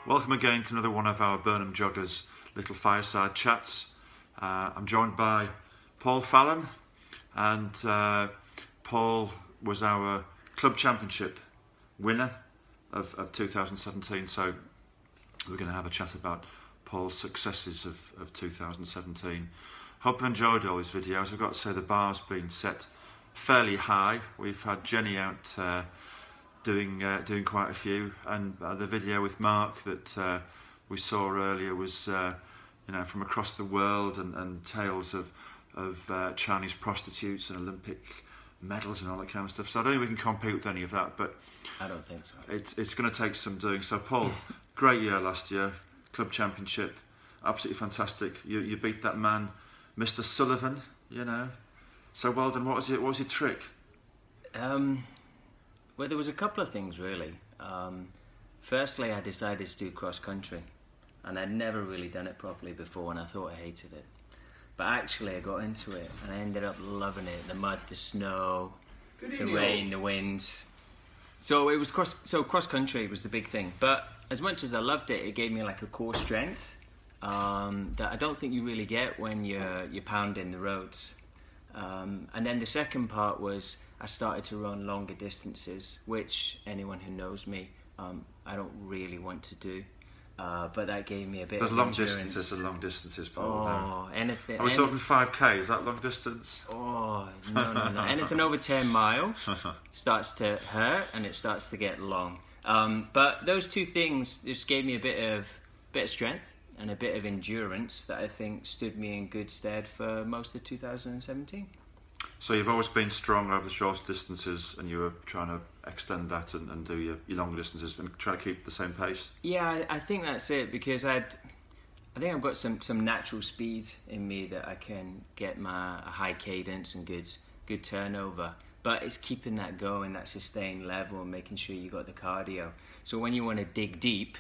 Welcome again to another one of our Burnham Joggers little fireside chats. I'm joined by Paul Fallon, and Paul was our club championship winner of 2017, so we're going to have a chat about Paul's successes of 2017. Hope you've enjoyed all these videos. I've got to say the bar's been set fairly high. We've had Jenny out doing quite a few, and the video with Mark that we saw earlier was from across the world, and tales of Chinese prostitutes and Olympic medals and all that kind of stuff. So I don't think we can compete with any of that, but I don't think so. It's going to take some doing. So Paul, great year last year, club championship, absolutely fantastic. You beat that man, Mr. Sullivan, So well done. What was your trick? Well, there was a couple of things really. Firstly, I decided to do cross country, and I'd never really done it properly before, and I thought I hated it. But actually, I got into it, and I ended up loving it. The mud, the snow, the rain, the wind. So it was cross country was the big thing. But as much as I loved it, it gave me like a core strength that I don't think you really get when you're pounding the roads. And then the second part was I started to run longer distances, which anyone who knows me, I don't really want to do. But that gave me a bit of endurance. There's long distances, Paul. Oh, anything. Are we talking 5k? Is that long distance? Oh, no. Anything over 10 miles starts to hurt, and it starts to get long. But those two things just gave me a bit of strength and a bit of endurance that I think stood me in good stead for most of 2017. So you've always been strong over the short distances, and you were trying to extend that and do your long distances and try to keep the same pace? Yeah, I think that's it, because I think I've got some natural speed in me that I can get a high cadence and good turnover. But it's keeping that going, that sustained level, and making sure you got the cardio. So when you want to dig deep,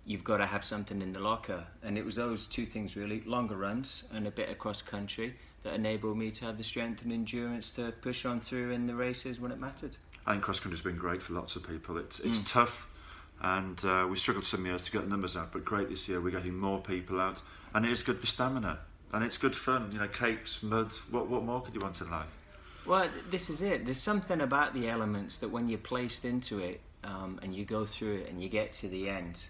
you've got to have something in the locker. And it was those two things really, longer runs and a bit of cross country, that enabled me to have the strength and endurance to push on through in the races when it mattered. I think cross country's been great for lots of people. It's tough, and we struggled some years to get the numbers out, but great this year. We're getting more people out, and it is good for stamina, and it's good fun. Cakes, mud. What more could you want in life? Well, this is it. There's something about the elements that when you're placed into it, and you go through it and you get to the end,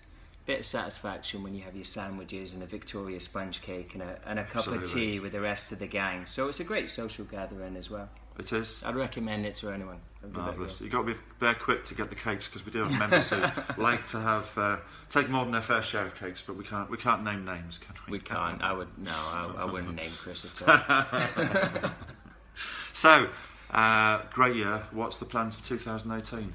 bit of satisfaction when you have your sandwiches and a Victoria sponge cake and a cup Absolutely. of tea with the rest of the gang. So it's a great social gathering as well. It is. I'd recommend it to anyone. Marvellous. You've got to be there quick to get the cakes, because we do have members who like to have take more than their fair share of cakes, but we can't name names, can we? We can't. I wouldn't name Chris at all. So, great year. What's the plans for 2018?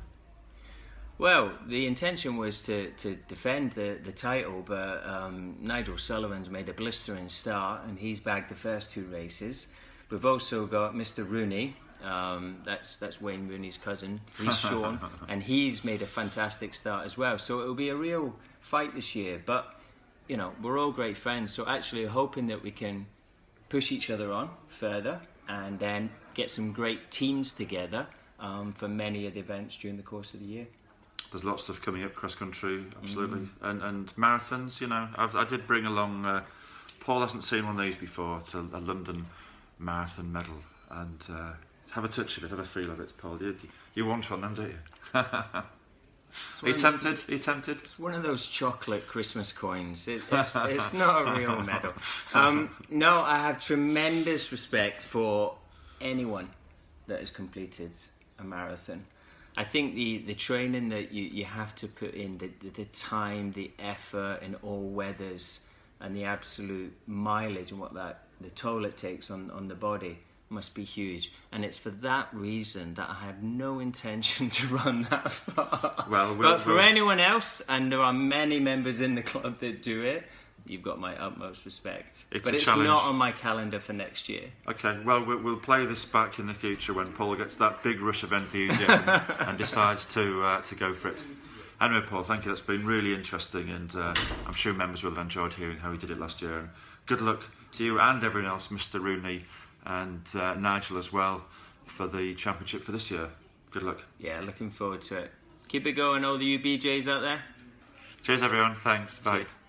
Well, the intention was to defend the title, but Nigel Sullivan's made a blistering start, and he's bagged the first two races. We've also got Mr. Rooney, that's Wayne Rooney's cousin, he's Sean, and he's made a fantastic start as well. So it'll be a real fight this year, but we're all great friends, so actually hoping that we can push each other on further and then get some great teams together for many of the events during the course of the year. There's lots of stuff coming up, cross country, absolutely, and marathons. I did bring along. Paul hasn't seen one of these before. It's a London marathon medal, and have a touch of it, have a feel of it, Paul. You want one, then, don't you? Are you tempted? Are you tempted? It's one of those chocolate Christmas coins. It's not a real medal. No, I have tremendous respect for anyone that has completed a marathon. I think the training that you have to put in, the time, the effort in all weathers, and the absolute mileage and the toll it takes on the body must be huge. And it's for that reason that I have no intention to run that far. But for anyone else, and there are many members in the club that do it, you've got my utmost respect. But it's not on my calendar for next year. Okay, well, we'll play this back in the future when Paul gets that big rush of enthusiasm and decides to go for it. Anyway, Paul, thank you. That's been really interesting, and I'm sure members will have enjoyed hearing how he did it last year. And good luck to you and everyone else, Mr. Rooney and Nigel as well, for the championship for this year. Good luck. Yeah, looking forward to it. Keep it going, all the UBJs out there. Cheers, everyone. Thanks. Bye. Cheers.